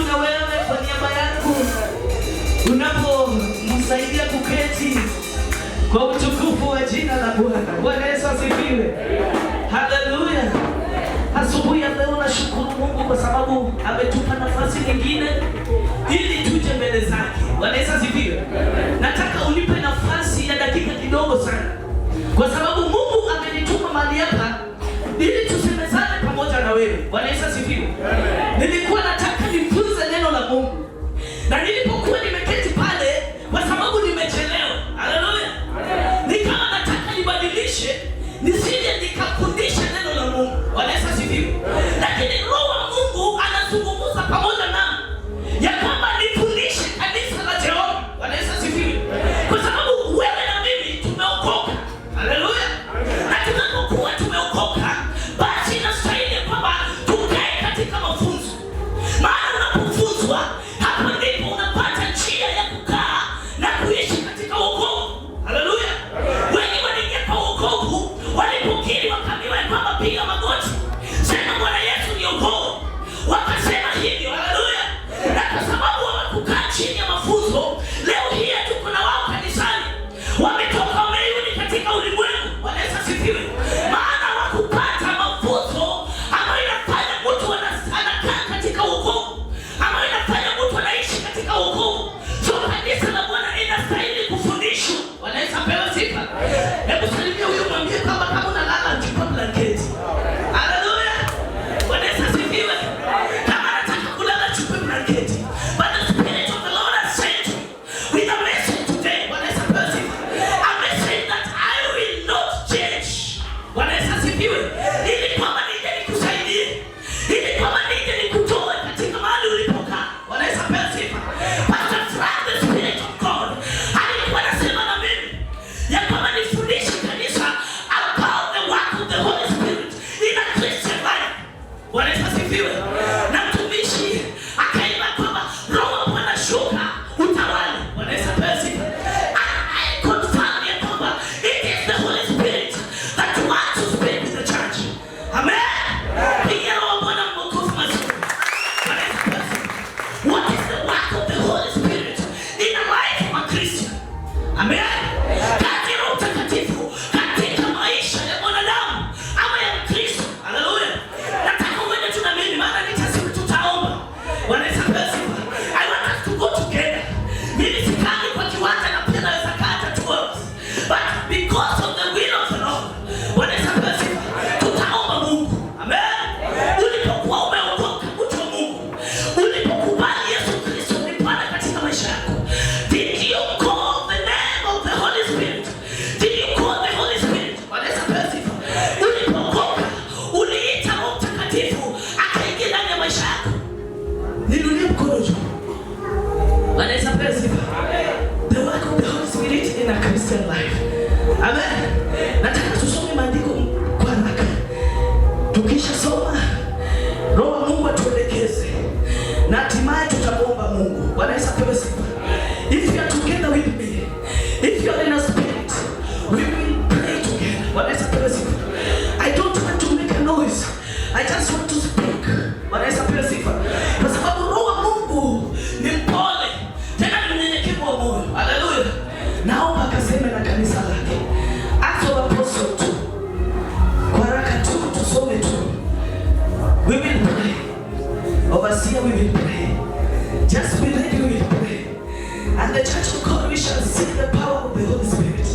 karibu na wewe kwa niaba yangu, unapomsaidia kuketi kwa utukufu wa jina la Bwana. Bwana Yesu asifiwe. Haleluya. Asubuhi ya leo nashukuru Mungu kwa sababu ametupa nafasi nyingine ili tuje mbele zake. Bwana Yesu asifiwe. Nataka unipe nafasi ya dakika kidogo sana, kwa sababu Mungu amenituma mahali hapa ili tusemezane pamoja na wewe. Bwana Yesu asifiwe. Nilikuwa nataka nifunze neno la Mungu, na nilipokuwa nimeketi pale, kwa sababu nimechelewa, haleluya, nikawa nataka nibadilishe nisije nikafundisha neno la Mungu. Bwana Yesu asifiwe. Lakini Roho wa Mungu anazungumza pamoja nami ya kwamba nifundishe kanisa la Jehova. Bwana Yesu asifiwe. Kwa sababu wewe na mimi tumeokoka. Haleluya. Na tunapokuwa tumeokoka, basi inastahili kwamba tukae katika mafunzo. Maana unapofunzwa, hapo ndipo unapata njia ya kukaa na kuishi katika wokovu. Haleluya. Wengi waliingia kwa wokovu walipokiri wakaambiwa kwamba piga magoti, sema Bwana Yesu niokoe. Wakasema hivyo, haleluya. Na kwa sababu hawakukaa chini ya mafunzo, leo hii tuko na wao kanisani. Wametoka wamerudi katika ulimwengu. Bwana Yesu asifiwe. Maana hawakupata mafunzo ambayo inafanya mtu anakaa katika wokovu, ambayo inafanya mtu anaishi katika wokovu. So kanisa la Bwana inastahili kufundishwa. Bwana Yesu apewe sifa. Hebu salimia huyo, mwambie kwamba kama unalala chukua blanketi. Haleluya. Bwana Yesu asifiwe. Kama nataka kulala chukua blanketi. But the Spirit of the Lord has sent me with a message today. Bwana Yesu apewe sifa. A message that I will not change. Bwana Yesu asifiwe. Ili kwamba nije nikusaidie, ili kwamba nije nikutoe katika mahali ulipokaa. Bwana Yesu apewe sifa. Pastor Frank, the Spirit of God, alikuwa anasema na mimi ya kwamba nifundishe kanisa about the work of the Holy Spirit in a Christian life. Bwana Yesu asifiwe. Na mtumishi akaimba kwamba Roho wa Bwana shuka utawale. Bwana Yesu apewe sifa. I confirm ya kwamba it is the Holy Spirit that wants to speak to the church. Amen. Pigia Roho wa Bwana makofi mazuri. Bwana Yesu apewe sifa. What is the work of the Holy Spirit in the life of a Christian? Amen. Kazi ya Roho Mtakatifu katika maisha ya mwanadamu ama ya Mkristo. Haleluya. Nataka uende tu na mimi, maana nitasema tutaomba. Bwana Yesu apewe sifa. I want us to go together. Mimi sikai kwa kiwanja na pia naweza kaa hata 2 hours. But because of the will of the Lord, Bwana Yesu apewe sifa, tutaomba Mungu. Amen. Ulipokuwa umeokoka, mtu wa Mungu, ulipokubali Yesu Kristo ni Bwana katika maisha yako, did you call the name of the Holy Spirit? Did you call the Holy Spirit? Bwana Yesu apewe sifa. Ulipokoka, uliita Roho Mtakatifu akaingia ndani ya maisha yako. Ninulie mkono juu. Bwana Yesu apewe sifa. The work of the Holy Spirit in a Christian life. Amen. Nataka tusome maandiko kwa haraka. Tukisha soma, Roho wa Mungu atuelekeze na hatimaye tutamuomba Mungu. Bwana Yesu apewe sifa. If you are together with me, if you are in a spirit, we will pray together. Bwana Yesu apewe sifa. I don't want to make a noise. I just want to speak. Bwana Yesu apewe sifa. Kwa sababu Roho wa Mungu ni mpole, tena ni mnyenyekevu wa moyo. Haleluya. Naomba akaseme na kanisa lake. Acts of Apostles 2. Kwa haraka tu tusome tu. We will pray. Overseer, we will pray. Just be ready, we will pray. And the church of God, we shall see the power of the Holy Spirit.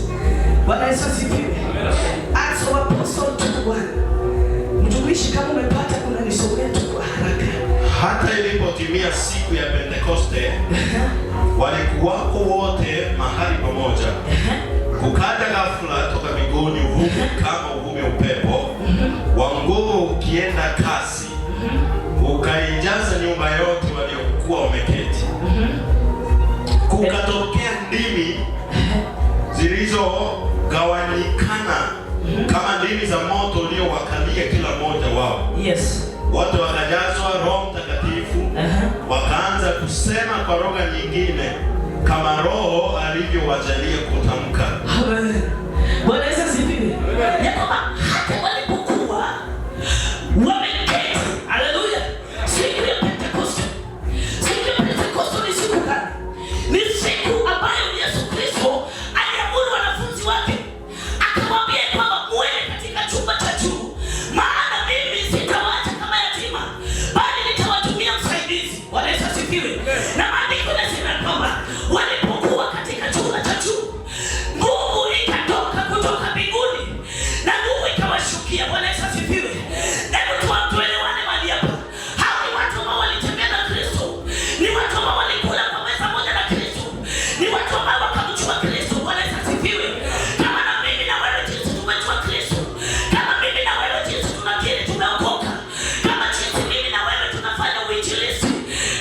Bwana Yesu asifiwe. Acts of Apostles 2:1. Mtumishi, kama umepata unanisomea tu kwa haraka. Hata ilipotimia siku ya Pentekoste, walikuwako wote mahali pamoja. Kukaja ghafula toka mbinguni uvumi kama uvumi upepo wa nguvu ukienda kasi, ukaijaza nyumba yote waliokuwa wameketi. Kukatokea ndimi zilizogawanyikana kama ndimi za moto uliowakalia kila mmoja wao. Yes. Wote wakajazwa Roho Mtakatifu, wakaanza kusema kwa lugha nyingine kama Roho alivyowajalia kutamka. Amen. Bwana Yesu asifiwe. Ya kwamba hata walipokuwa wameketi, haleluya, siku ya Pentekoste, asifiwe. Na maandiko yanasema kwamba walipokuwa katika chumba cha juu, nguvu ikatoka kutoka mbinguni na nguvu ikawashukia. Bwana Yesu asifiwe. Hebu tuelewane mahali hapa. Hao ni watu ambao walitembea na Kristo. Ni watu ambao walikula kwa meza moja na Kristo. Ni watu ambao wakamjua Kristo. Bwana Yesu asifiwe. Kama na mimi na wewe jinsi tumejua Kristo. Kama mimi na wewe jinsi tunakiri tumeokoka. Kama jinsi mimi na wewe tunafanya uinjilisti.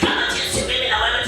Kama jinsi mimi na wewe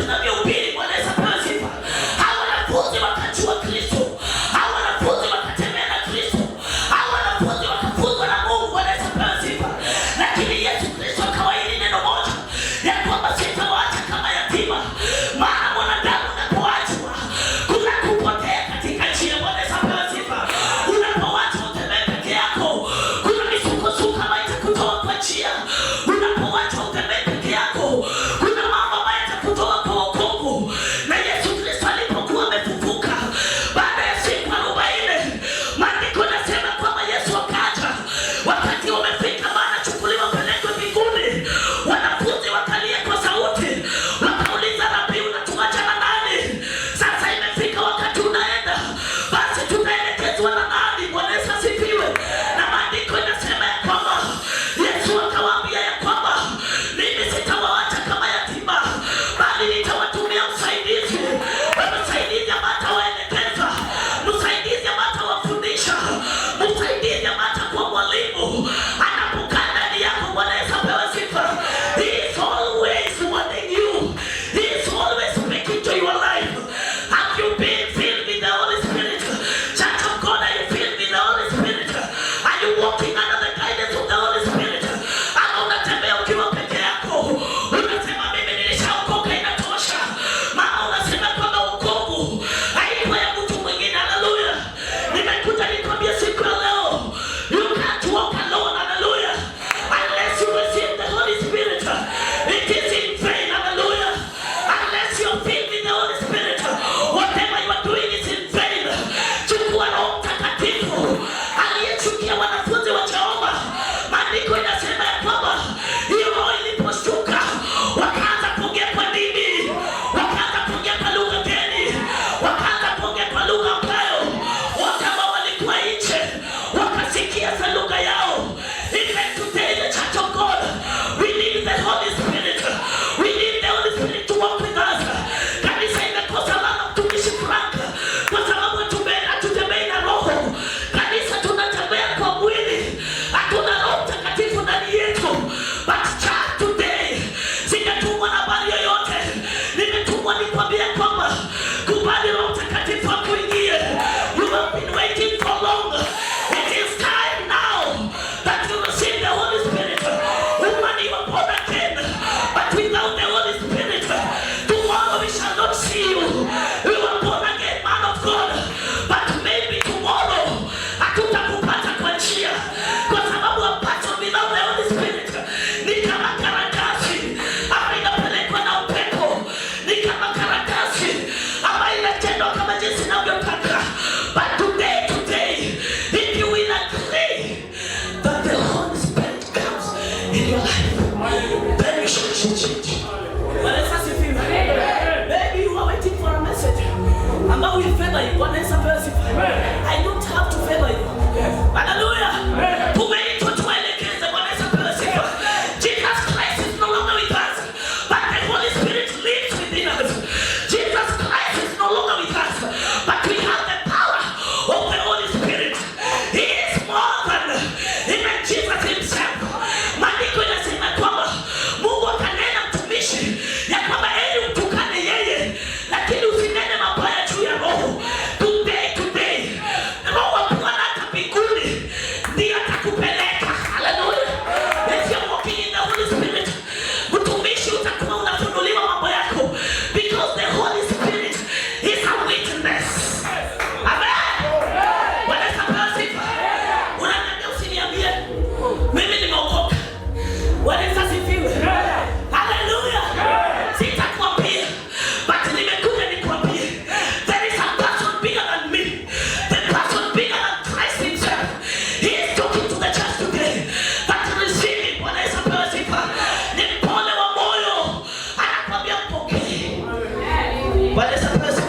Bwana sapasa.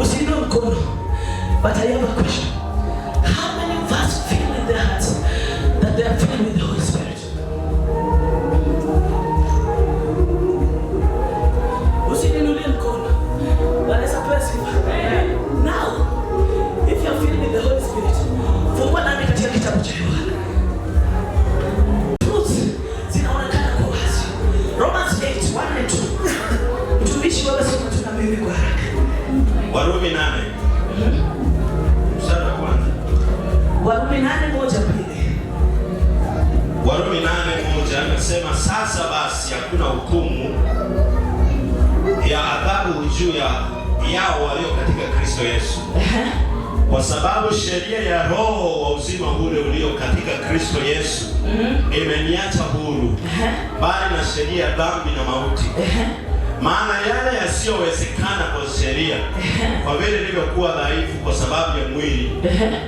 Usiinue mkono. But I have a question. How many of us feel in their hearts that they are filled with the Holy Spirit? Usiinulie mkono. Bwana sapasa. Now, if you are filled with the Holy Spirit, fungua nami katika kitabu cha Yohana. Truth zinaonekana kwa wazi. Romans 8:1-2. Mtumishi wewe soma tuna mimi kwa haraka. Warumi 8. Mstari wa kwanza. Warumi 8:1-2. Warumi 8:1 anasema sasa basi hakuna hukumu ya adhabu juu yao walio katika Kristo Yesu. Kwa sababu sheria ya roho wa uzima ule ulio katika Kristo Yesu imeniacha huru, bali na sheria ya dhambi na mauti. Maana yale yasiyowezekana kwa sheria, kwa vile nilivyokuwa dhaifu kwa sababu ya mwili,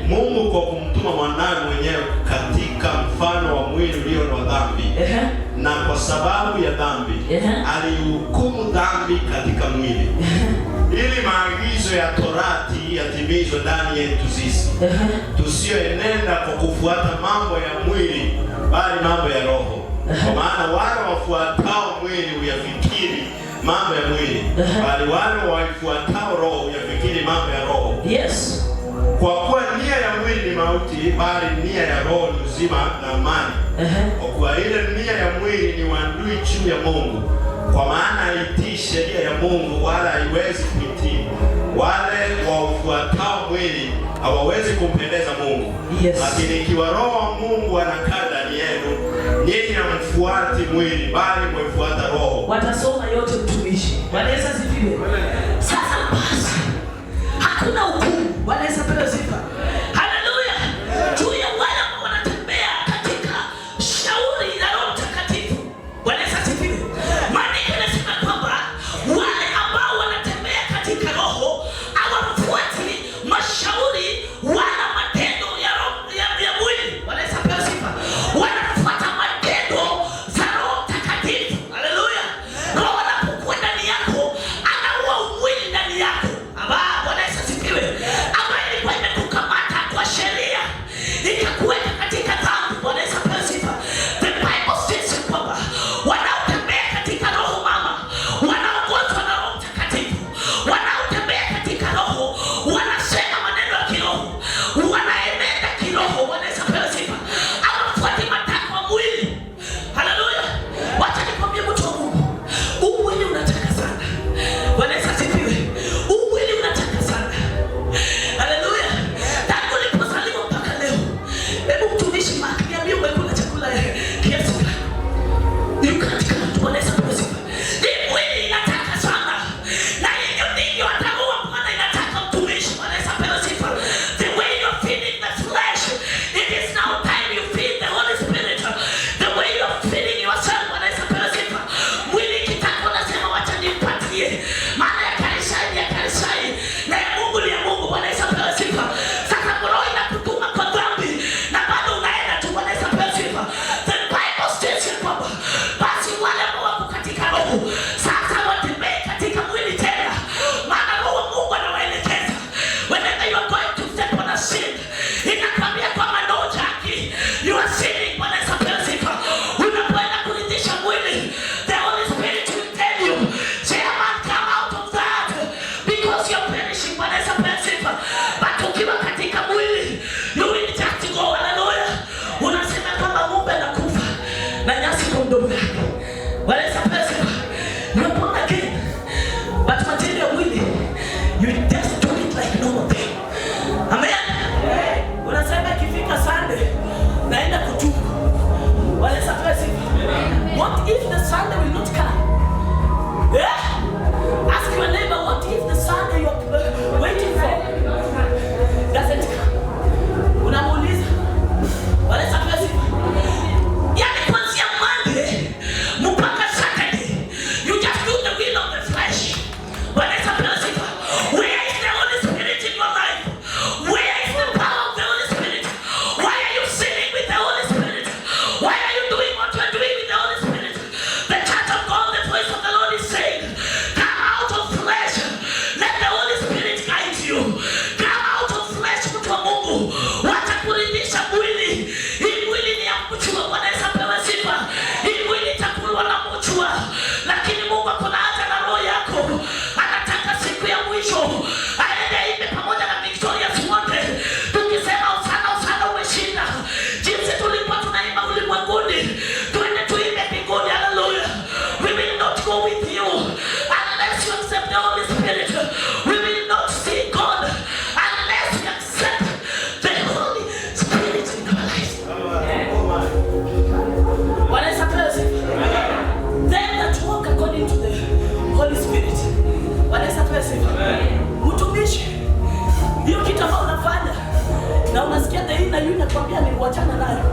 Mungu kwa kumtuma mwanawe mwenyewe katika mfano wa mwili ulio wa dhambi, na kwa sababu ya dhambi alihukumu dhambi katika mwili, ili maagizo ya Torati yatimizwe ndani yetu sisi, tusioenenda kwa kufuata mambo ya mwili, bali mambo ya roho. Kwa maana wale wafuatao mwili huyafikiri mambo ya mwili, bali wale wafuatao roho huyafikiri mambo ya roho. Yes. Kwa kuwa nia ya mwili ni mauti, bali nia ya roho ni uzima na amani. Kwa kuwa ile nia ya mwili ni uadui juu ya Mungu, kwa maana haitii sheria ya Mungu, wala haiwezi kuitii. Wale wafuatao mwili hawawezi kumpendeza Mungu. Yes. Lakini ikiwa roho wa Mungu anakaa ndani yenu, nyinyi hamfuati mwili, bali mwafuata roho. Watasoma yote mtumishi. Bwana Yesu asifiwe. Sasa basi hakuna hukumu. Bwana Yesu apewe sifa. Haleluya. Juu ya wale ambao wanatembea katika shauri la Roho Mtakatifu. Bwana Yesu asifiwe. Maandiko yanasema kwamba wale ambao wanatembea katika roho hawafuati mashauri wala matendo ya roho ya mwili. Bwana Yesu apewe sifa. Wanafuata matendo za Roho Mtakatifu. Haleluya. Roho anapokuwa ndani yako anaua not go with you unless you accept the Holy Spirit. We will not see God unless we accept the Holy Spirit in our lives. What is a person? Them that walk according to the Holy Spirit. What is a person? Mtumishi. Hiyo kitu ambayo unafanya na unasikia dai na yule anakuambia ni kuachana nayo.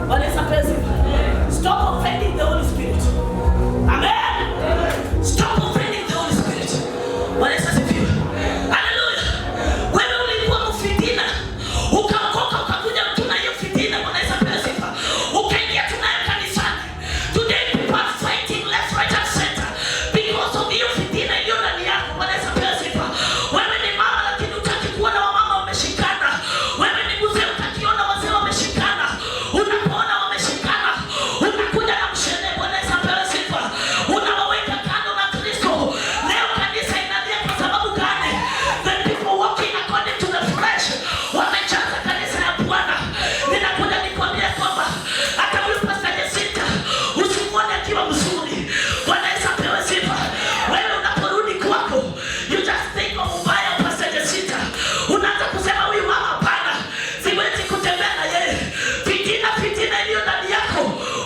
What is a person? Stop offending the Holy Spirit. Amen. Stop offending the Holy Spirit. What is a person? Hallelujah. Wewe ulikuwa mfitina. Ukaokoka ukakuja mtu na hiyo fitina. What is a person? Ukaingia tunayo kanisani. Today people are fighting left, right and center because of hiyo fitina iliyo ndani yako. What is a person? Wewe ni mama lakini utaki kuona wamama wameshikana. Wewe ni mzee utakiona wazee wameshikana. Unapoona wameshikana, unakuja na mshene. Bwana Yesu apewe sifa. Unawaweka kando na Kristo. Leo kanisa inalia kwa sababu gani? The people walking according to the flesh wamejaza kanisa ya Bwana. Ninakuja nikwambia kwamba hata huyu Pastor Jacinta usimuone akiwa mzuri. Bwana Yesu apewe sifa. Wewe unaporudi kwako, you just think of ubaya wa Pastor Jacinta. Unaanza kusema huyu mama hapana, siwezi kutembea na yeye. Fitina iliyo ndani yako,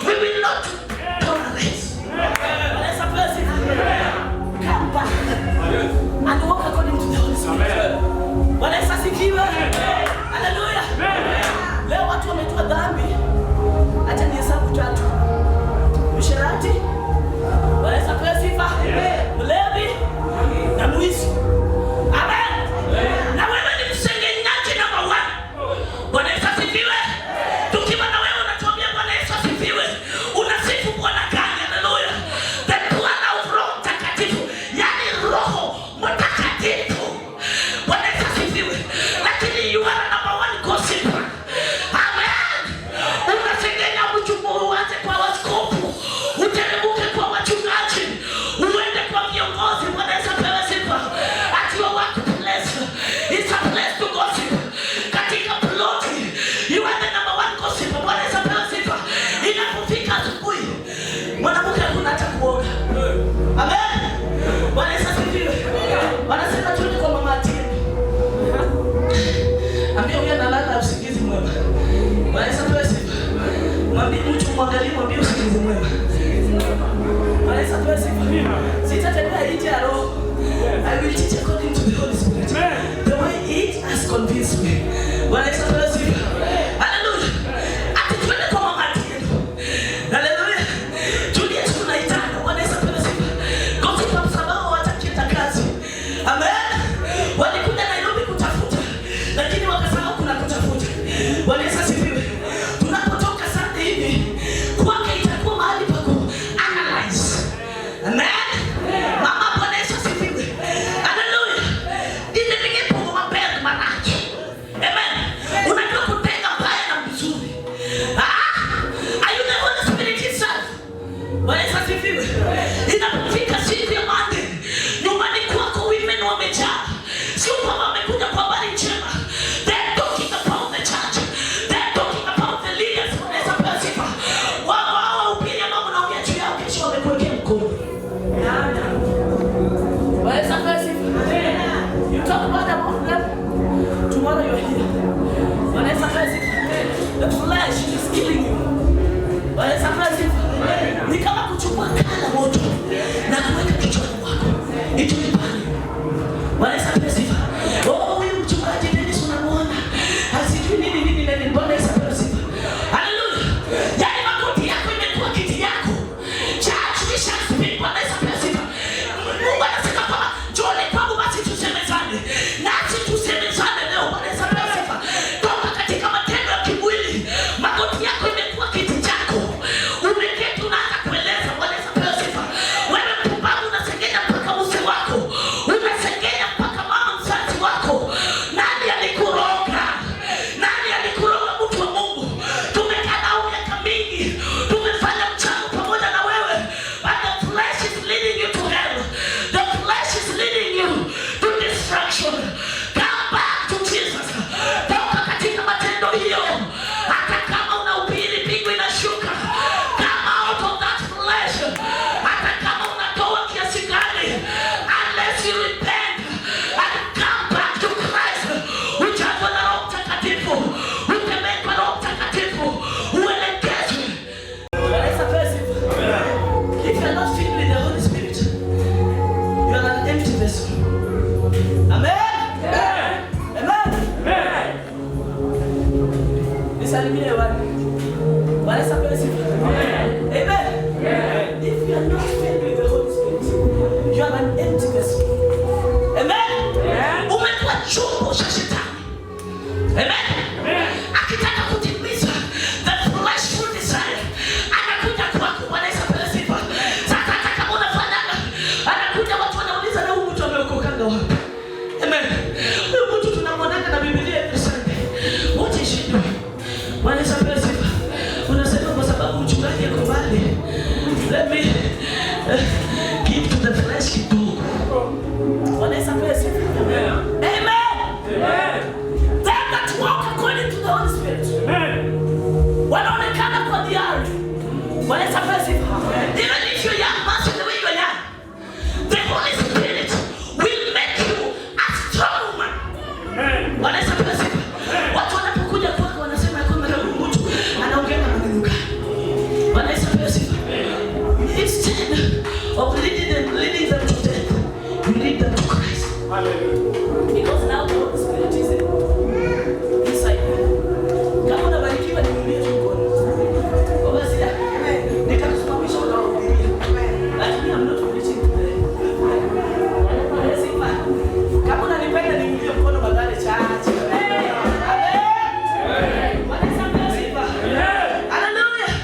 we will not tolerate. Bwana Yesu apewe sifa. Come back and walk according to the Holy Spirit. Bwana Yesu asifiwe. Hallelujah. Leo watu wametoa dhambi. Acha nihesabu 3. Usherati. Bwana Yesu apewe sifa. Mlevi na mwizi. Amen. Na wewe ni msengenyaji namba 1. Bwana Yesu asifiwe. Tukiwa na wewe unatuambia Bwana Yesu asifiwe. Unasifu Bwana gani? Hallelujah. The Bwana of Roho Mtakatifu. Yani Roho Mtakatifu. Bwana Yesu asifiwe. Lakini you are number 1 gossiper. Amen. Unasengenya mchungu uanze kwa waskofu. Uteremke kwa wachungaji. Uende kwa viongozi. Bwana Yesu apewe sifa. At your workplace, it's a place to gossip. Katika ploti, you are the number 1 gossiper. Bwana Yesu apewe sifa. Inapofika asubuhi, mwanamke hakuna hata kuoga. Amen. Bwana Yesu asifiwe. Wanasema tuende kwa mama Atieno. Ambia huyu analala usingizi mwema. Bwana Yesu apewe sifa. Mwambie mtu mwangalie, mwambie usingizi mwema. Bwana Yesu apewe sifa. Sitatembea nje ya roho. I will teach according to the Holy Spirit. The way it has convinced me. Bwana Yesu apewe sifa. Hallelujah. Ati tuende kwa mama Atieno. Hallelujah. Juliet tunaitana. Bwana Yesu apewe sifa. Gossip wa sababu watakieta kazi. Amen. Walikuja Nairobi kutafuta, lakini wakasahau kuna kutafuta. Bwana Yesu asifiwe. Tunapotoka Sunday hivi, kwake itakuwa mahali pa are not filled with the Holy Spirit, you are an empty vessel. Amen. Amen. Nisalimie wale. Bwana sapele sifa. Amen. If you are not filled with the Holy Spirit, you are an empty vessel. Amen. Umekuwa chombo cha shetani. Amen. Akitaka kutimiza the fleshful desire, anakuja kwako. Bwana sapele sifa. Sasa kama unafanana, anakuja watu wanauliza na huyu mtu ameokokanga wapi? Amen. Huyu mtu tunamwona na Biblia every Sunday. What is she doing? Bwana sapele sifa. Unasema kwa sababu mchungaji yuko mbali. Let me give to the flesh kidogo. Bwana sapele sifa. Amen. Them that walk according to the Holy Spirit. Wanaonekana kwa diari. Bwana sapele sifa. Even if you're young, much the way you are young, the Holy Spirit will make you a strong man. Bwana sapele sifa. Watu wanapokuja kwako wanasema kwamba huyu mtu anaongea maneno gani? Bwana sapele sifa. Instead of leading them to death, you lead them to Christ. Because now the Holy Spirit is inside you. Kama unabarikiwa ni mwambie tu Bwana. Baba sida. Nitakusimamisha na kuhubiria. Lakini I'm not preaching today. Bwana sifa. Kama unanipenda niingie mkono magari chache. Amen. Bwana sifa. Hallelujah.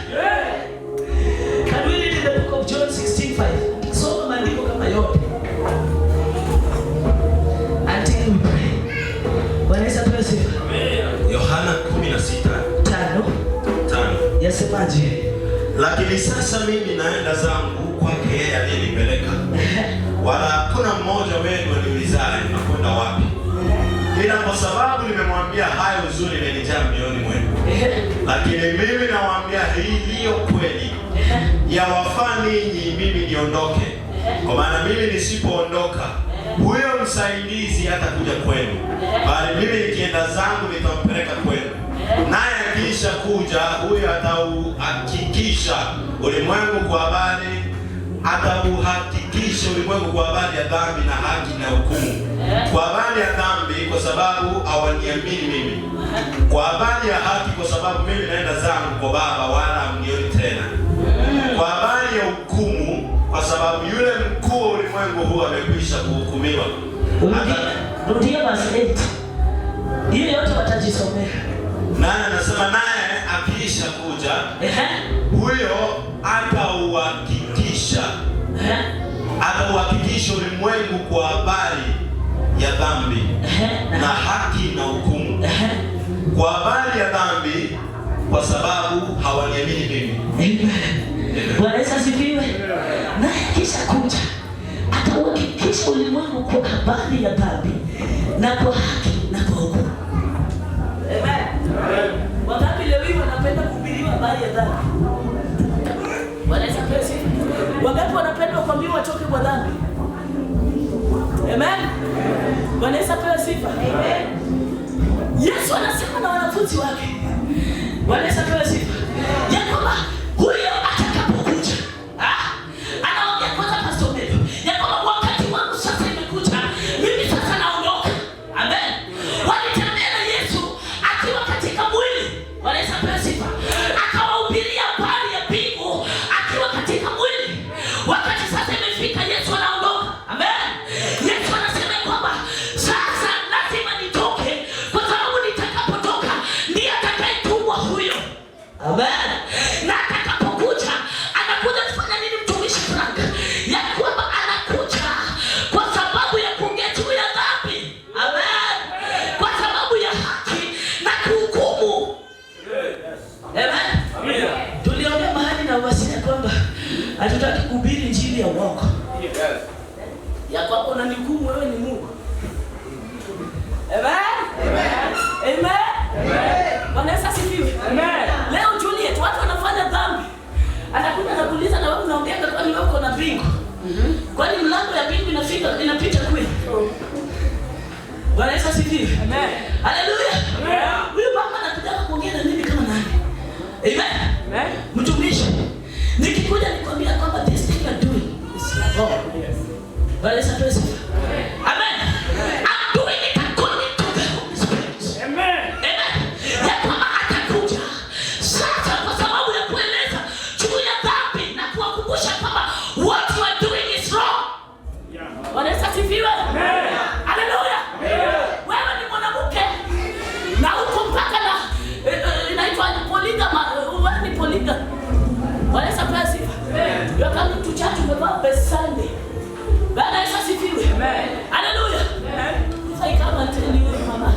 Can we read in the book of John 16:5? Soma maandiko kama yote. Until we pray. Bwana sifa. Yohana 16:5. Yasemaje? Lakini sasa mimi naenda zangu kwake yeye aliyenipeleka. Wala hakuna mmoja wenu aniulizaye nakwenda wapi. Ila kwa sababu nimemwambia hayo uzuri imenijaa mioyoni mwenu. Lakini mimi nawaambia hii ndiyo kweli. Yawafaa ninyi mimi niondoke. Kwa maana mimi nisipoondoka, huyo msaidizi hatakuja kwenu. Bali mimi nikienda zangu nitampeleka kwenu. Naye akisha kuja, huyo atauhakikisha ulimwengu kwa habari ya dhambi na haki na hukumu. Kwa habari ya dhambi kwa sababu hawaniamini mimi. Kwa habari ya haki kwa sababu mimi naenda zangu kwa Baba wala hamnioni tena. Kwa habari ya hukumu kwa sababu yule mkuu wa ulimwengu huu amekwisha kuhukumiwa. Rudia verse 8. Ile yote watajisomea. Naye anasema naye akisha kuja, huyo atauhakikisha ulimwengu kwa habari ya dhambi na haki na hukumu. Kwa habari ya dhambi kwa sababu hawaniamini mimi. Bwana Yesu asifiwe. Naye akisha kuja atauhakikisha ulimwengu kwa habari ya dhambi na kwa haki na kwa hukumu. Amen. Wangapi leo hii wanapenda kuhubiriwa habari ya dhambi? Bwana Yesu asifiwe. Wangapi wanapenda kuambiwa watoke kwa dhambi? Amen. Bwana Yesu asifiwe. Amen. Yesu anasema na wanafunzi wake. Bwana Yesu asifiwe. Ya kwamba huyo atakapokuja, anaongea kwanza Pastor Medo. Ya kwamba wakati wangu sasa imekuja. Mimi sasa naondoka. Amen. Walitembea na Yesu akiwa katika mwili. Bwana Yesu asifiwe. Akawahubiria habari ya mbingu akiwa katika mwili. Wakati sasa imefika Yesu anaondoka. Amen. Yesu anasema kwamba sasa lazima nitoke kwa sababu nitakapotoka ndiye atakayetumwa huyo. Amen. Na atakapokuja anakuja kufanya nini mtumishi Frank? Ya kwamba anakuja kwa sababu ya kuongea juu ya dhambi. Amen. Kwa sababu ya haki na kuhukumu. Amen. Tuliongea mahali na wasia kwamba hatutaki kuhubiri injili ya uongo. Ya kwamba unanihukumu wewe ni Mungu. Amen. Amen. Bwana Yesu asifiwe. Leo Juliet, watu wanafanya dhambi. Anakuja anakuuliza na wewe unaongea kwa nini wewe uko na bingu? Kwani mlango ya bingu inapita kweli? Bwana Yesu asifiwe. Amen. Haleluya. Huyu mama anakuja kuongea na mimi kama nani? Amen. Mtumishi. Nikikuja nikwambia kwamba this thing Bwana Yesu asifiwe. Amen. I'm doing it according to the Holy Spirit. Amen. Amen. Ya kwamba atakuja sasa kwa sababu ya kueleza juu ya dhambi na kuwakumbusha kwamba what you are doing is wrong. Bwana Yesu asifiwe. Amen. Hallelujah. Wewe ni mwanamke na uko mpaka na inaitwa polygama, wewe ni polygama. Bwana Yesu asifiwe. You are coming to church umevaa best Sunday. Bwana Yesu asifiwe. Amen. Hallelujah. Amen. If I come and tell you, mama,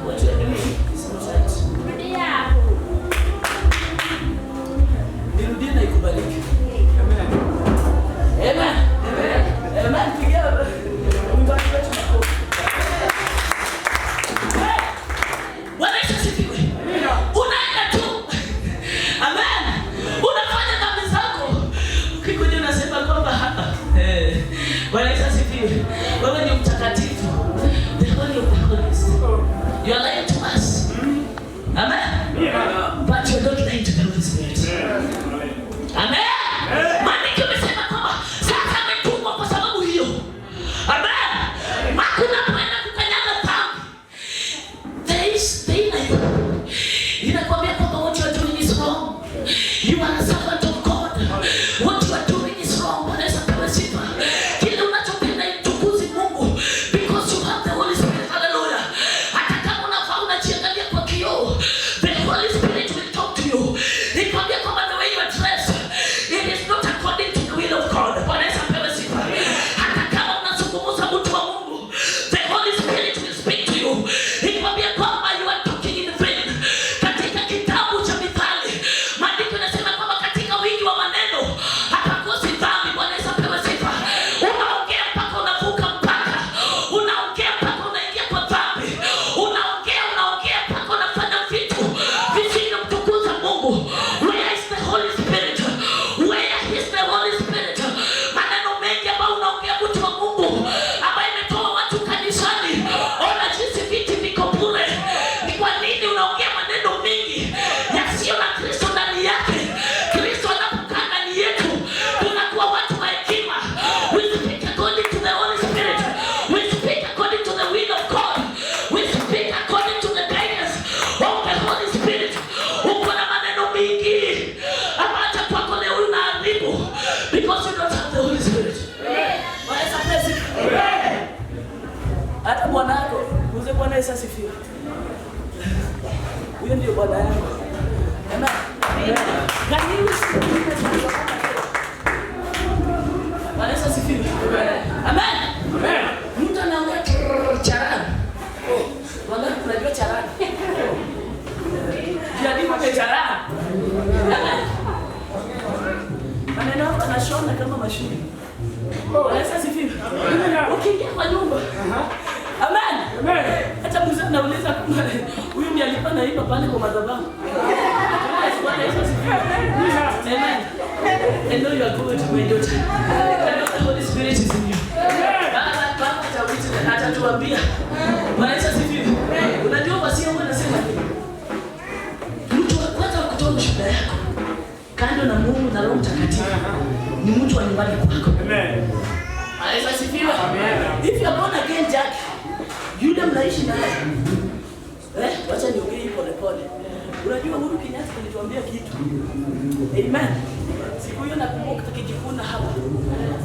what you are doing is not right. Yeah. Nirudie na ikubariki. Amen. Amen. Amen. Amen. Pigia Mungu wetu makofi. Bwana Yesu asifiwe. Unaenda tu. Amen. Unafanya dhambi zako. Ukikuja unasema kwamba hapa. Bwana Yesu asifiwe. Wewe ni mtakatifu. The Holy of the Holies. You are lying to us. Amen. But you don't lie to the Holy Spirit. Amen. Maandiko yamesema kwamba sasa ametumwa kwa sababu hiyo. Amen. Hakuna kwenda kukanyaga dhambi. There is daylight. Inakwambia kwamba what you are doing is wrong. You are a servant of God. What you are doing is wrong. Bwana Yesu asifiwe. Kile unachopenda itukuze Mungu because you have the Holy Spirit. Hallelujah. Hata kama unafaa unajiangalia kwa kioo, the Holy Spirit will talk to you. Nikwambia kwamba the way you are dressed, it is not according to the will of God. Bwana Yesu asifiwe. Hata kama unazungumza mtu wa Mungu, the Holy Spirit will speak to you. Nikwambia kwamba you are talking in vain. Katika kitabu cha Mithali, maandiko yanasema kwamba katika wingi wa maneno hapakosi dhambi. Bwana Yesu asifiwe. Unaongea mpaka unavuka mpaka. Unaongea mpaka unaingia kwa dhambi. Unaongea mpaka unafanya vitu visivyomtukuza Mungu. Where is the Holy Spirit? Where is the Holy Spirit? Maneno mengi ambayo unaongea mtu wa Mungu ambayo imetoa watu kanisani. Ona jinsi viti viko bure. Ni kwa nini unaongea maneno mengi yasiyo na Kristo ndani yake? Kristo anapokaa ndani yetu tunakuwa watu wa hekima. We speak according to the Holy Spirit. We speak according to the will of God. We speak according to the guidance of the Holy Spirit. Uko na maneno mengi ambayo hata kwako leo unaharibu because you don't have the Holy Spirit. Bwana Yesu asifiwe. Hata mwanako uze Bwana Yesu asifiwe. Huyo ndio Bwana yangu. Amen. Kanisa Bwana Yesu asifiwe. Amen. Amen. Mtu anaongea charani. Wangapi unajua charani? Jadi kwa charani. Amen. Maneno yako yanashona kama mashine. Bwana Yesu asifiwe. Ukiingia kwa nyumba. Amen. Amen. Hata mzee anauliza kama huyu ndiye alikuwa anaimba pale kwa madhabahu. Bwana Yesu asifiwe. Amen. I know you are good, my daughter. I know the Holy Spirit is in you. Baba atatuambia. Bwana Yesu asifiwe. Unajua basi yangu anasema hivi. Mtu wa kwanza kutoa shuhuda yako kando na Mungu na Roho Mtakatifu ni mtu wa nyumbani kwako. Amen. Bwana Yesu asifiwe. Amen. If you are born again, Jack, yule mnaishi naye. Wacha niongee pole pole. Unajua Uhuru Kenyatta alituambia kitu. Amen. Siku hiyo nakumbuka tukijikuna hapa.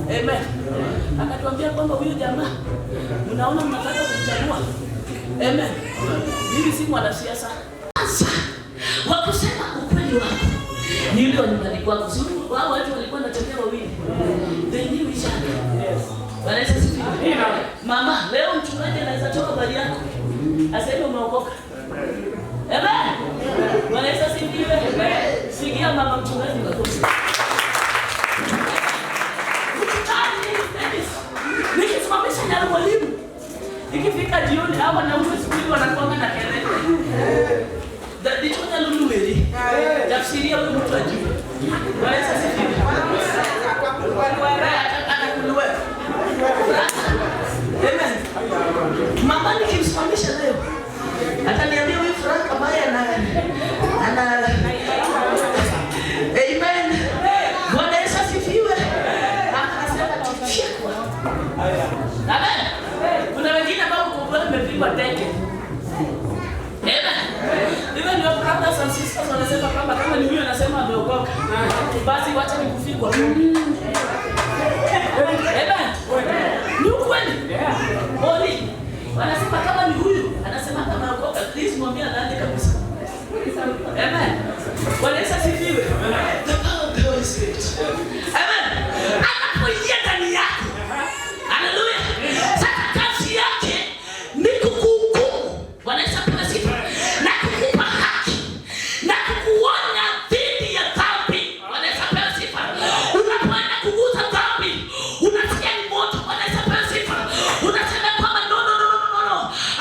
Amen. Akatuambia kwamba huyo jamaa mnaona mnataka kumchanua. Amen. Mimi si mwanasiasa. Sasa wa kusema ukweli wako ni yule wa nyumbani kwako. Si wao watu walikuwa wanatembea wawili. They knew each other. Yes. Bwana Yesu asifiwe. Mama, leo mchungaji anaweza toka bali yako. Aseme umeokoka. Amen. Bwana Yesu asifiwe. Sikia mama mchungaji makofi. Nikisimamisha nyara mwalimu. Ikifika jioni hawa na usiku wanakuwa na kelele. Ndicho luluweli. Tafsiria huyu mtu ajue. Bwana Yesu asifiwe. Amen. Mama nikimsimamisha leo ataniambia huyu Frank ambaye ana Amen. Bwana Yesu asifiwe. Akasema tufiekwa. basi wacha nikufikwa. Amen. Ni ukweli. Boni. Wanasema kama ni huyu, anasema kama ukoka, please mwambie ndani kabisa. Amen. Bwana Yesu asifiwe. The power of the Holy Spirit. Amen. Anapoingia ndani yako. Hallelujah. Sasa kazi yake ni kukuhukumu. Bwana Yesu asifiwe. Na kukupa haki. Na kukuonya dhidi ya dhambi. Bwana Yesu asifiwe. Unapoenda kugusa dhambi, unasikia ni moto. Bwana Yesu asifiwe. Unasema kwamba no.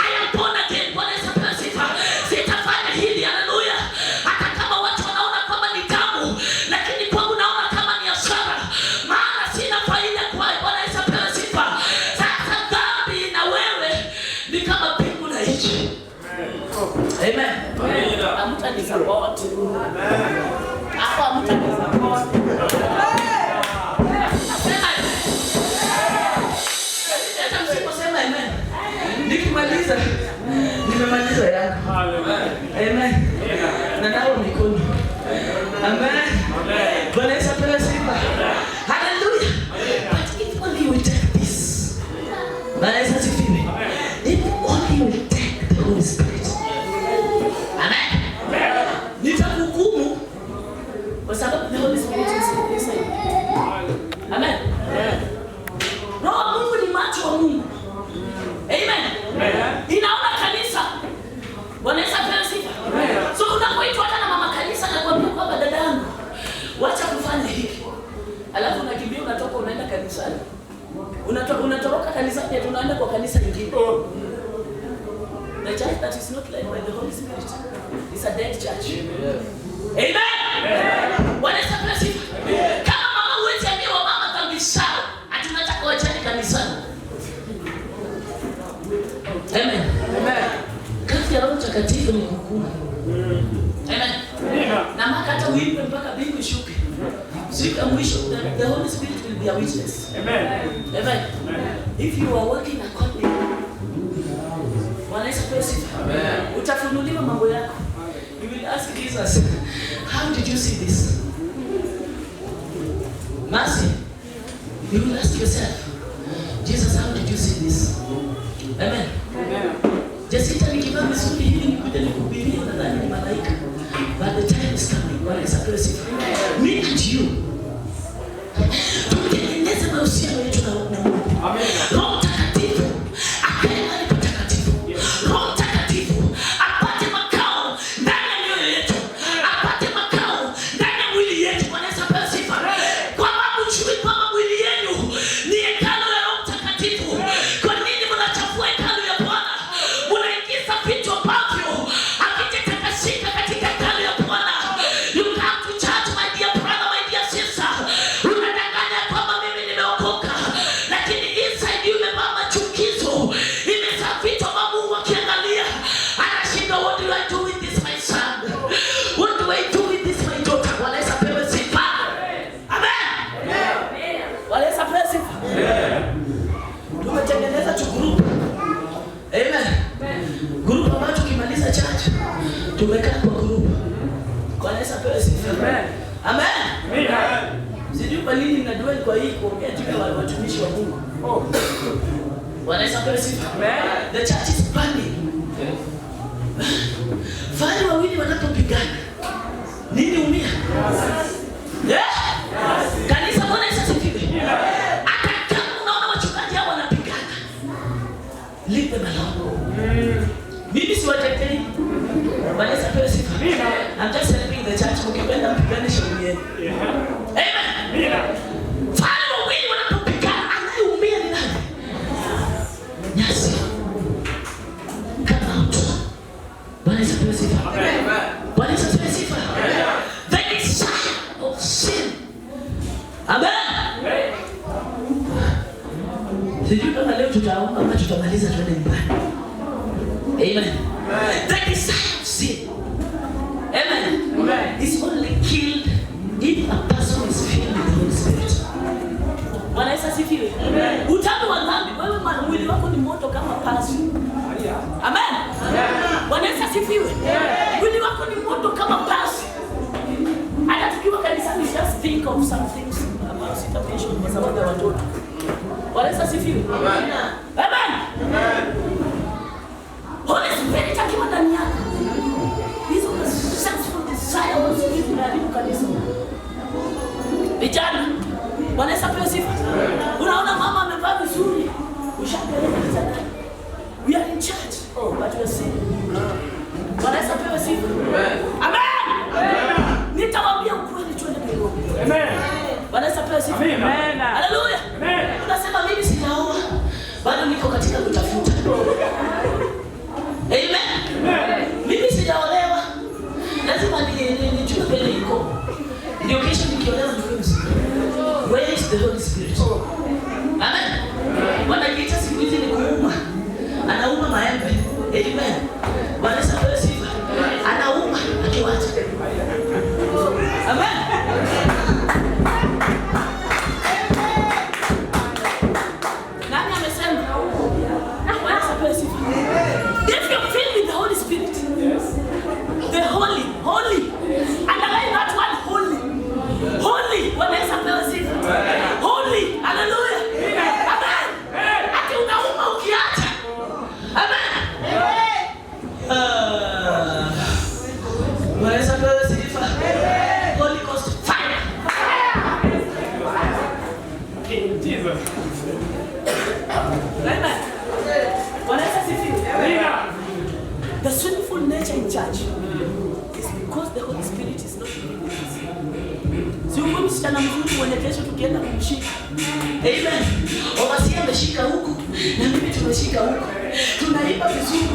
I am born again. Bwana Yesu asifiwe. Sitafanya hili. Hallelujah. Hata kama watu wanaona kwamba ni damu, lakini kwangu naona kama ni hasara. Maana sina faida kwa Bwana Yesu asifiwe. Sasa dhambi na wewe ni kama mbingu na nchi. Amen. Amta ni support. Hapo amta ni support. Sema amen. Nikimaliza nimemaliza yangu. Amen. Na nao mikono. Amen. Bwana Yesu asifiwe. Hallelujah. But if only we take this. Bwana Yesu asifiwe. If only we take the Holy Spirit. Amen. Nitakuhukumu kwa sababu the Holy Spirit is inside. Amen. Roho wa Mungu ni macho wa Mungu. Amen. Inaona kanisa. Bwana Yesu asifiwe. So unapoitwa hata na mama kanisa anakuambia kwamba dadangu, wacha kufanya hiki. Alafu unakimbia unatoka unaenda kanisani. Unatoroka kanisani tunaenda kwa kanisa lingine. The church that is not led by the Holy Spirit is a dead church. Amen. Bwana Yesu asifiwe. Kama mama huwezi ambia mama dhambi sawa, tunataka wachane kanisani. Amen. Kazi ya Roho Mtakatifu ni hukumu. Amen. Na hata uimbe mpaka mbingu ishuke. Siku ya mwisho the Holy Spirit will be a witness. Amen. If you are working according, Bwana Yesu asifiwe. Utafunuliwa mambo yako. You will ask Jesus, how did you see this? Mercy. You will ask yourself, Jesus, how did you see this? Amen. Jasita nikivaa misuli hivi nikuja nikuhubiria nadhani ni malaika. But the time is coming. Bwana Yesu asifiwe. Me and you. Tutengeneze mahusiano yetu na Mungu. Amen. Roho Mtakatifu akae mahali patakatifu. Roho Mtakatifu apate makao ndani ya mioyo yetu. Apate makao ndani ya mwili yetu. Bwana Yesu asifiwe. Kwa sababu mjui kwamba mwili yenu ni hekalu la Roho Mtakatifu. Kwa nini mnachafua hekalu ya Bwana? Mnaingiza vitu ambavyo havijatakasika katika hekalu ya Bwana. You come to church, my dear brother, my dear sister. Unadanganya kwamba mimi nimeokoka, lakini inside you umebeba machukizo. Imezaa vitu ambavyo Mungu akiangalia anashinda, what do I do with this my son? What do I do with this my daughter? Bwana Yesu apewe sifa. Amen. Bwana Yesu apewe sifa. Tumetengeneza group. Amen. Group ambacho kimaliza church tumekaa kwa group. Bwana Yesu apewe sifa. Amen. Sijui kwa nini mnadwell kwa hii kuongea juu ya watumishi wa Mungu. Bwana Yesu apewe sifa. The church is burning. Fanya wawili wanapopigana. Nini umia? Kanisa Bwana Yesu asifiwe. Hata kama unaona wachungaji hao wanapigana, leave them alone. Mimi si watetei. Bwana Yesu apewe sifa. I'm just helping the church. Mkipenda mpigane shauri yenu. Amen. Fanya wawili wanapopigana, anayeumia ni nani? Nyasi. Come out. Bwana Yesu apewe sifa. Bwana Yesu apewe sifa. The desire of sin. Amen. Sijui kama leo tutaomba ama tutamaliza tuende nyumbani. Amen. The desire of sin. Amen. Is only killed if a person is filled with the Holy Spirit. Bwana Yesu asifiwe. Utamu wa dhambi, wewe mwili wako ni moto kama pasi. Amen. Bwana Yesu asifiwe. Mwili wako ni moto kama pasi. Hata tukiwa kanisani just think think of some things about situation kwa sababu ya watoto. Walesa sifiwe. Amen. Amen. Holy Spirit akiwa ndani yako. Hizo ni successful desire wa Mungu ndani kanisa. Vijana, walesa pia sifa. Unaona mama amevaa vizuri. Ushapeleka vijana. We are in church. But we are saying. Walesa pia sifa. Amen. Nitawaambia ukweli tuende mbele. Amen. Walesa pia sifa. Amen. Hallelujah. Amen. Unasema mimi sijaoa. Bado niko katika kutafuta. Amen. Mimi sijaolewa. Lazima nijue pale iko. Ndio kesho nikiolewa ndio msiku. Where is the Holy Spirit? Amen. Wanajiita siku hizi ni kuuma. Anauma maembe. Amen. Bwana sababu sifa. Anauma akiwacha. Amen. Nani amesema? Bwana sababu sifa. If you feel with the Holy Spirit, yes. The holy. Underline that word holy. Holy. Bwana sababu sifa. Holy. Hallelujah. Amen. Ati unauma ukiacha. Amen. Bwana sababu sifa. Holy Ghost fire. In Jesus. Amen. Bwana sifa. The sinful nature in church is because the Holy Spirit is not living with us. Sio msichana mzuri mwenye kesho tukienda kumshika. Amen. Omasia ameshika huku na mimi tumeshika huku. Tunaiba vizuri.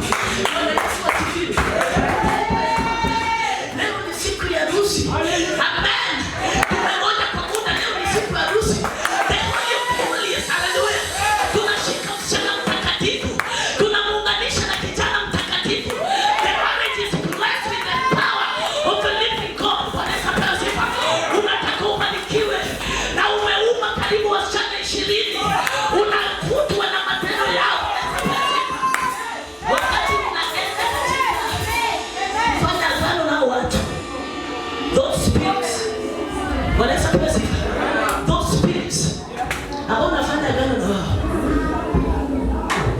Bwana Yesu asifiwe. Leo ni siku ya harusi. Amen. Tunangoja kwa muda, leo ni siku ya harusi. The Holy is hallelujah. Tunashika msichana mtakatifu. Tunamuunganisha na kijana mtakatifu. The marriage is blessed with the power of the living God. Bwana asifiwe. Unataka ubarikiwe na umeuma karibu wasichana 20. Unakutwa na matendo yao. Wakati unaenda fanya agano na watu. Those spirits. Bwana asifiwe. Those spirits. Ambao unafanya agano na wao.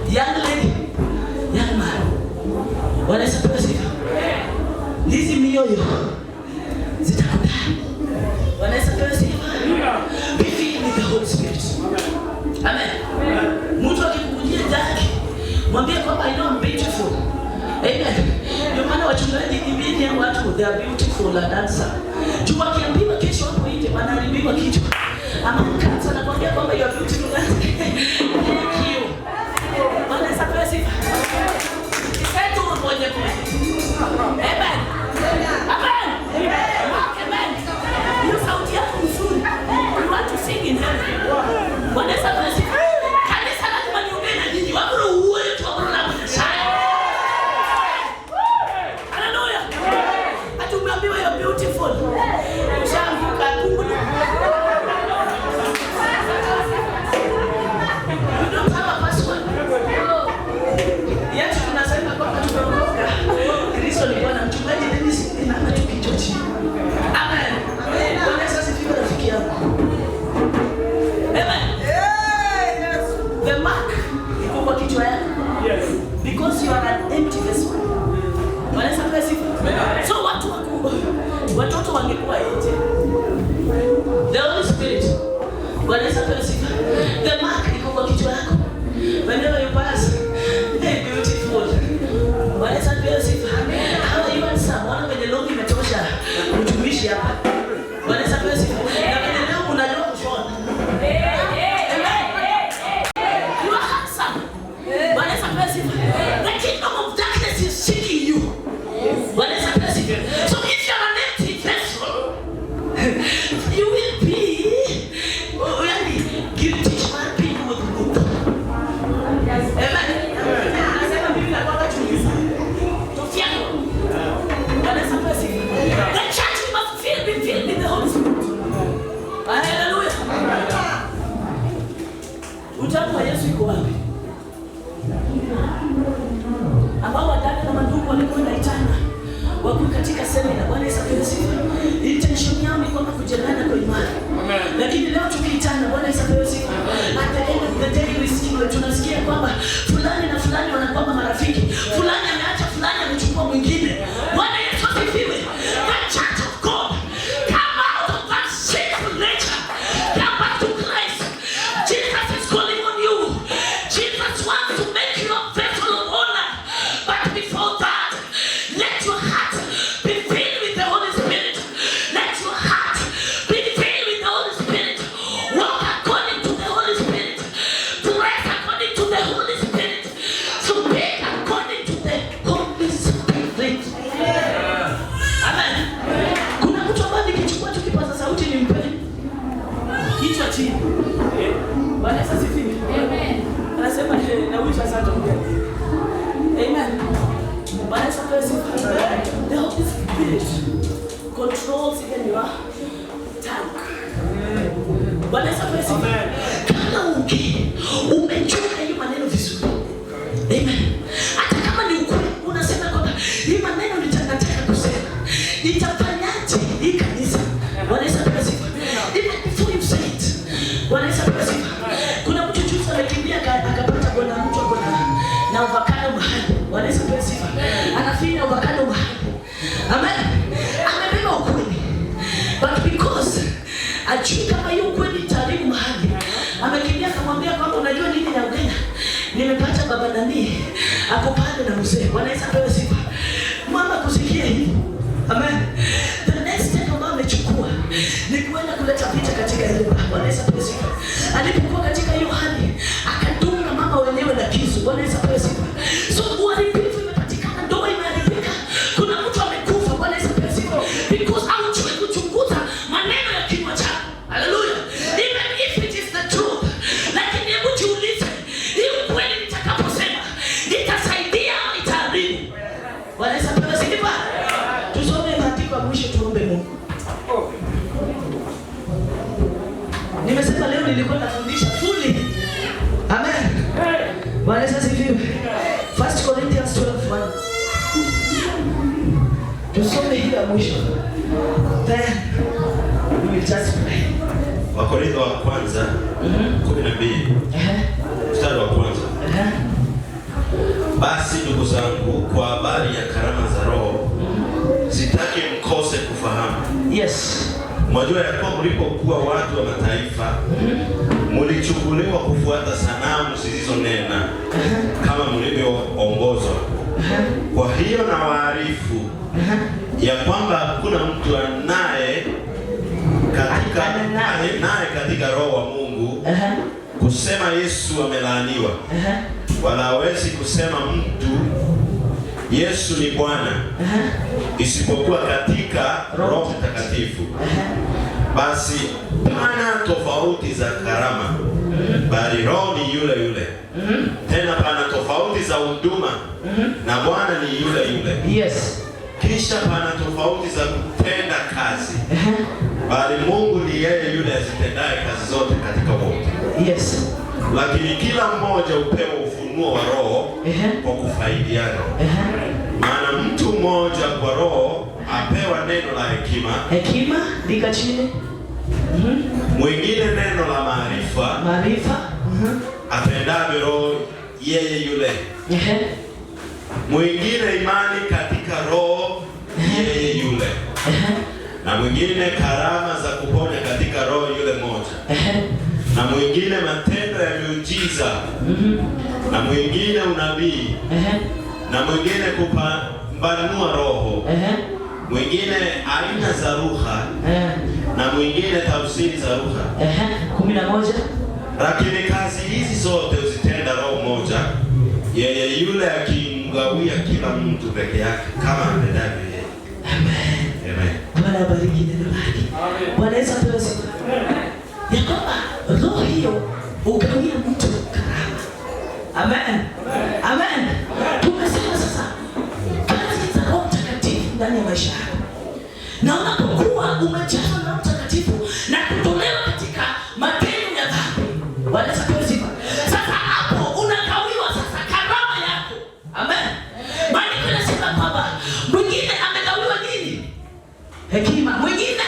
Young lady, young man. Bwana asifiwe. Hizi mioyo zitakudai. Bwana asifiwe. Be filled with the Holy Spirit. Amen. Mtu akikujia ndani, mwambie kwamba I know I'm beautiful. Amen. Ndio maana wachungaji kimbieni watu they are beautiful and dancer. Tu wakiambiwa kesho hapo nje wanaharibiwa kichwa. Ama mkanza anakuambia kwamba you are beautiful. Thank you. Bwana asifiwe. Sasa mmoja kwa. Amen. Amen. Amen. Hiyo sauti yako nzuri. You want to sing in heaven. Bwana asifiwe. Kanisa lazima niongee na nyinyi. Wabro uwe tu wabro na mshaya. Hallelujah. Atumeambiwa you are beautiful. Ushanguka kungu. You don't have a password. Yetu tunasema kwamba tumeokoka. Kristo ni Bwana. Mchungaji Dennis nina tukichochi. Amen. Bwana asifiwe rafiki yangu. Amen. The mark iko kwa kichwa yako. Yes. Because you are an empty vessel. Bwana asifiwe. So watoto wangekuwa nje. The Holy Spirit. Bwana asifiwe. The mark iko kwa kichwa yako. Whenever you pass, hey beautiful. Bwana asifiwe. How you want someone when the longi imetosha utumishi hapa. Bwana asifiwe. Na when leo unajua kushona. You are handsome. Bwana asifiwe. The kingdom of darkness is seeking you. Bwana asifiwe. So if you are an empty vessel, you will be really guilty man people with good. Amen. Anasema mimi na baba tuliza. Tofiano. Bwana asifiwe. The church must be filled with the Holy Spirit. Hallelujah. Utamu wa Yesu iko wapi? Ambao wadada na mandugu walikuwa na itana. Wako katika semina. Bwana asifiwe. intention yao ni kwamba kujengana kwa imani. Lakini leo tukiitana, Bwana Yesu asifiwe. At the end of the day tunasikia kwamba fulani na fulani wanakuwa marafiki. Fulani ameacha fulani amechukua mwingine. Bwana Yesu asifiwe. The church of God, come out of that sinful nature. Come back to Christ. Jesus is calling on you. Jesus wants to make you a vessel of honor. But before that, let your heart be filled with the Holy Spirit. Let your heart be filled with the Holy Spirit. Walk according to the Holy Spirit. Dress according to the Holy Spirit. Speak according to the Holy Spirit. Amen. Kuna mtu ambaye nikichukua tu kipaza sauti nimpe kichwa chini. Bwana asifiwe. Amen. Anasema na uisha sana mgeni. Amen. Bwana asifiwe. The Holy Spirit controls even your tongue. Bwana asifiwe. Kama umechunga hiyo maneno vizuri. Amen. Hata kama ni ukweli unasema kwamba hii maneno nitataka kusema. Nitafanyaje hii kanisa? Bwana asifiwe. Even before you say it. Bwana asifiwe. Kuna mtu juzi amekimbia akapata bwana mtu na avocado mahali. Bwana asifiwe. Anafinya avocado mahali. Amen. Amebeba ukweli. But because ajui kama hiyo ukweli itaribu mahali, amekimbia akamwambia kwamba unajua nini na ugenda? Nimepata baba nani akupande na mzee. Bwana asifiwe sifa. Mama kusikia hivi. Amen. The next step ambayo amechukua ni kwenda kuleta picha katika ile nyumba. Bwana asifiwe sifa. Alipokuwa katika hiyo hali, akadunga mama wenyewe na kisu. Bwana asifiwe sifa. So uharibifu imepatikana, ndoa imeharibika. Kuna mtu amekufa. Bwana asifiwe sifa. Because hauchukui kuchunguza maneno ya kinywa chako. Hallelujah. Even if it is the truth. Lakini hebu jiulize, hii kweli nitakaposema itasaidia au itaharibu? Bwana asifiwe sifa. Tusome maandiko ya mwisho tuombe Mungu. Nimesema leo nilikuwa nafundisha fully. Amen. Bwana asifiwe. 1 Corinthians 12:1. Tusome hili ya mwisho. Then we will just pray. Wakorintho wa kwanza 12 mstari wa kwanza. Basi ndugu zangu, kwa habari ya karama za Roho sitaki mkose kufahamu. Yes. Mwajua ya kuwa mlipokuwa watu wa mataifa mlichukuliwa kufuata sanamu zilizonena kama mlivyoongozwa. Kwa hiyo na waarifu ya kwamba hakuna mtu anaye katika Roho wa Mungu kusema Yesu amelaaniwa, wala hawezi kusema mtu Yesu ni Bwana isipokuwa katika Roho Mtakatifu. Basi pana tofauti za karama, bali Roho ni yule yule. Tena pana tofauti za huduma, na Bwana ni yule yule. Yes. Kisha pana tofauti za kutenda kazi, bali Mungu ni yeye yule azitendaye kazi zote katika wote. Yes. Lakini kila mmoja upewa ufunuo wa Roho kwa kufaidiana. Maana mtu mmoja kwa Roho apewa neno la hekima, lika chini. Mwingine neno la maarifa, apendavyo Roho yeye yule. Mwingine imani katika Roho yeye yule. Na mwingine karama za kuponya katika Roho yule moja. Na mwingine matendo ya miujiza. Na mwingine unabii. Na mwingine kupambanua roho. Mwingine aina za lugha. Na mwingine tafsiri za lugha. 11. Lakini kazi hizi zote uzitenda Roho moja, yeye yule akimgawia kila mtu peke yake kama apendavyo yeye. Amen. Amen. Bwana bariki neno lake. Bwana Yesu asifiwe. Ya kwamba Roho hiyo ugawia mtu karama. Amen. Amen. Tumesema sasa kazi za Roho Mtakatifu ndani ya maisha yako. Na unapokuwa umejazwa na Roho Mtakatifu na kutolewa katika matendo ya dhambi. Bwana Yesu asifiwe. Sasa hapo unagawiwa sasa karama yako. Amen. Maana kuna sema kwamba mwingine amegawiwa nini? Hekima. Mwingine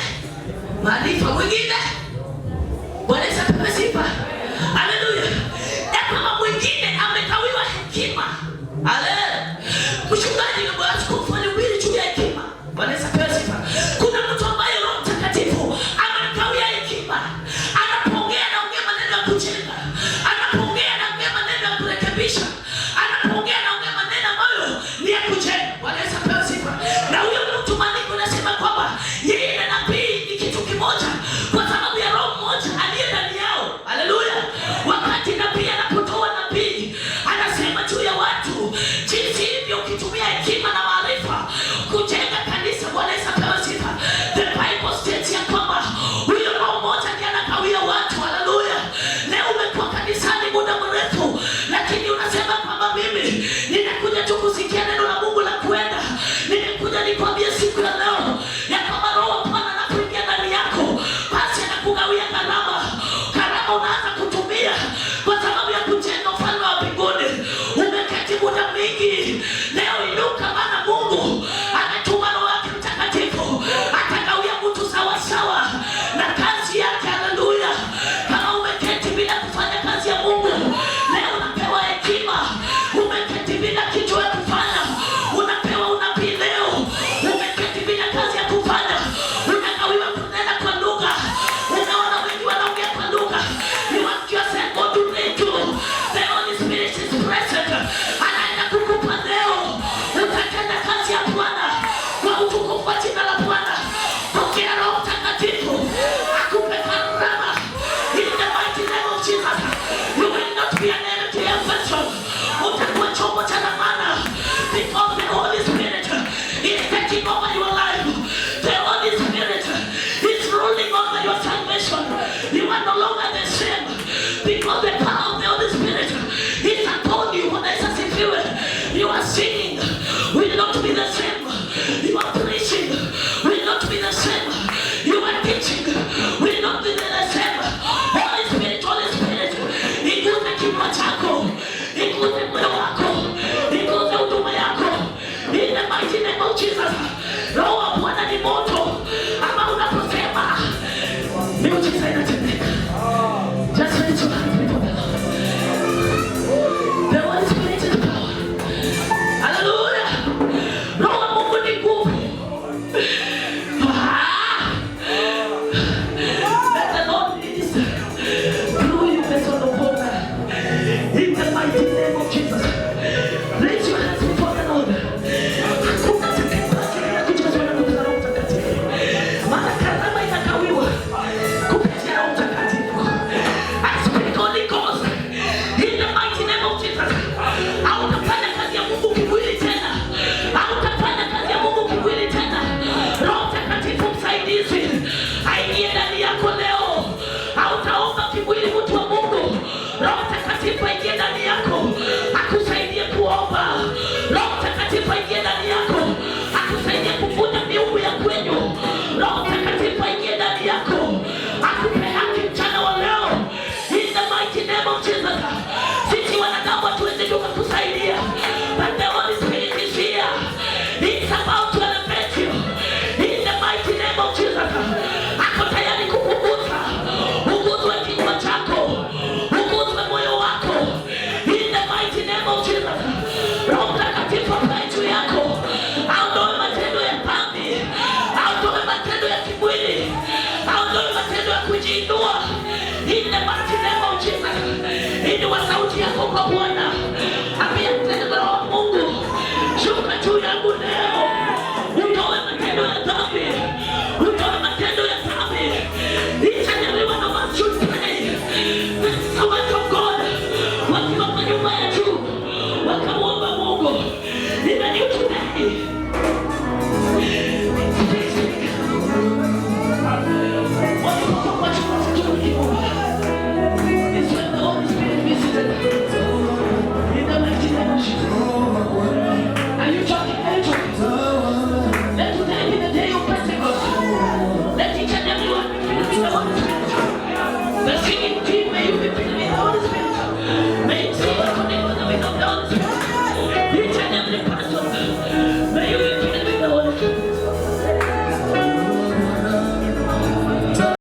iguze moyo wako, iguze huduma yako. In the mighty name of Jesus. Roho wa Bwana ni moto. Ama unaposema miujiza inatendeka. Just raise your hands before the Lord. The Holy Spirit is power. Hallelujah. Roho wa Mungu ni nguvu. Let the Lord minister through you, vessel of honor. In the mighty name of Jesus. Raise your hands before the Lord. Hakuna atakayepata kujazwa na nguvu za Roho Mtakatifu. Maana karama inagawiwa kupitia Roho Mtakatifu. I speak Holy Ghost. In the mighty name of Jesus. Hautafanya kazi ya Mungu kimwili tena. Hautafanya kazi ya Mungu kimwili tena. Roho Mtakatifu msaidizi aingie ndani yako leo. Hautaomba kimwili, mtu wa Mungu. Roho Mtakatifu aingie ndani yako, akusaidie kuomba. Roho Mtakatifu aingie ndani yako, akusaidie kuvunja miungu ya kwenyu. Roho Mtakatifu aingie ndani yako, akupe haki mchana wa leo. In the mighty name of Jesus. Sisi wanadamu hatuwezi tukakusaidia, but the Holy Spirit is here. It's about to elevate you. In the mighty name of Jesus. Ako tayari kukugusa. Uguzwe kinywa chako, uguzwe moyo wako. In the mighty name of Jesus. Roho Mtakatifu akae juu yako, aondoe matendo ya dhambi, aondoe matendo ya kimwili, aondoe matendo ya kujiinua. In the mighty name of Jesus. Inua sauti yako kwa Bwana, ambia tena Roho wa Mungu, shuka juu yangu leo, utoe matendo ya dhambi, utoe matendo ya dhambi. Each and every one of us should pray. The servants of God wakiwa kwa nyumba ya juu wakamwomba Mungu. Even you today, wakiwa kwa chumba cha juu kiomba, it's when the Holy Spirit visited. In the mighty name of Jesus. Are you talking? Are you talking? Let today be the day of Pentecost. Let each and every one be filled with the Holy Spirit. The singing